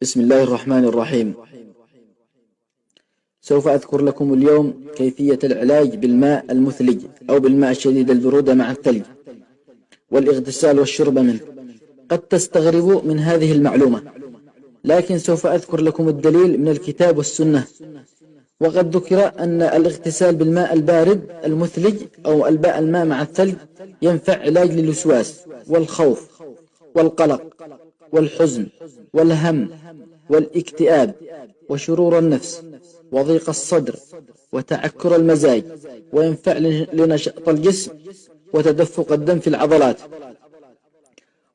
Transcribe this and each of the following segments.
بسم الله الرحمن الرحيم. سوف أذكر لكم اليوم كيفية العلاج بالماء المثلج أو بالماء الشديد البرودة مع الثلج والاغتسال والشرب منه. قد تستغربوا من هذه المعلومة، لكن سوف أذكر لكم الدليل من الكتاب والسنة. وقد ذكر أن الاغتسال بالماء البارد المثلج أو الماء مع الثلج ينفع علاج للوسواس والخوف والقلق والحزن والهم والاكتئاب وشرور النفس وضيق الصدر وتعكر المزاج، وينفع لنشاط الجسم وتدفق الدم في العضلات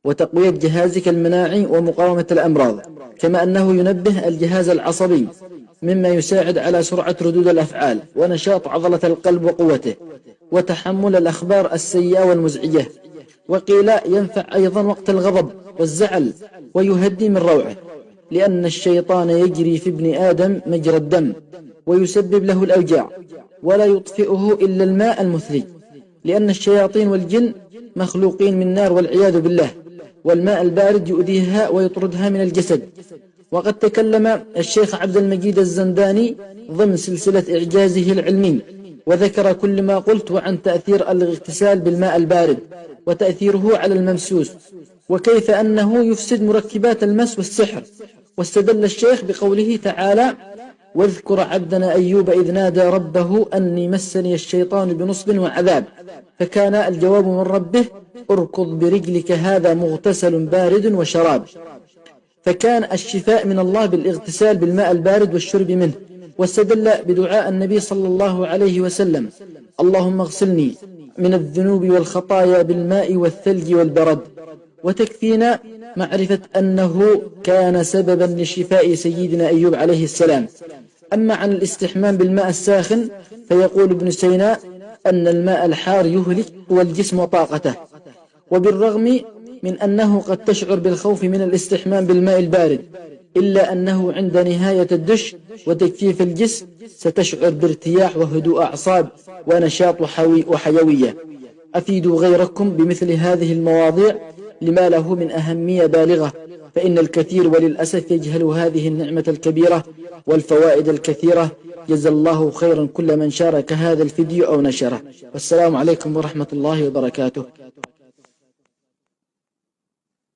وتقوية جهازك المناعي ومقاومة الأمراض، كما أنه ينبه الجهاز العصبي مما يساعد على سرعة ردود الأفعال ونشاط عضلة القلب وقوته وتحمل الأخبار السيئة والمزعجة. وقيل ينفع أيضا وقت الغضب والزعل ويهدي من روعه، لأن الشيطان يجري في ابن آدم مجرى الدم ويسبب له الأوجاع، ولا يطفئه إلا الماء المثلج، لأن الشياطين والجن مخلوقين من نار والعياذ بالله، والماء البارد يؤذيها ويطردها من الجسد. وقد تكلم الشيخ عبد المجيد الزنداني ضمن سلسلة إعجازه العلمي وذكر كل ما قلت عن تأثير الاغتسال بالماء البارد وتأثيره على الممسوس، وكيف أنه يفسد مركبات المس والسحر. واستدل الشيخ بقوله تعالى: واذكر عبدنا أيوب إذ نادى ربه أني مسني الشيطان بنصب وعذاب، فكان الجواب من ربه: اركض برجلك هذا مغتسل بارد وشراب. فكان الشفاء من الله بالاغتسال بالماء البارد والشرب منه. واستدل بدعاء النبي صلى الله عليه وسلم: اللهم اغسلني من الذنوب والخطايا بالماء والثلج والبرد. وتكفينا معرفة أنه كان سببا لشفاء سيدنا أيوب عليه السلام. أما عن الاستحمام بالماء الساخن فيقول ابن سينا أن الماء الحار يهلك والجسم وطاقته، وبالرغم من أنه قد تشعر بالخوف من الاستحمام بالماء البارد، إلا أنه عند نهاية الدش وتجفيف الجسم ستشعر بارتياح وهدوء أعصاب ونشاط وحيوية. أفيدوا غيركم بمثل هذه المواضيع لما له من أهمية بالغة، فإن الكثير وللأسف يجهل هذه النعمة الكبيرة والفوائد الكثيرة. جزا الله خيرا كل من شارك هذا الفيديو أو نشره. والسلام عليكم ورحمة الله وبركاته.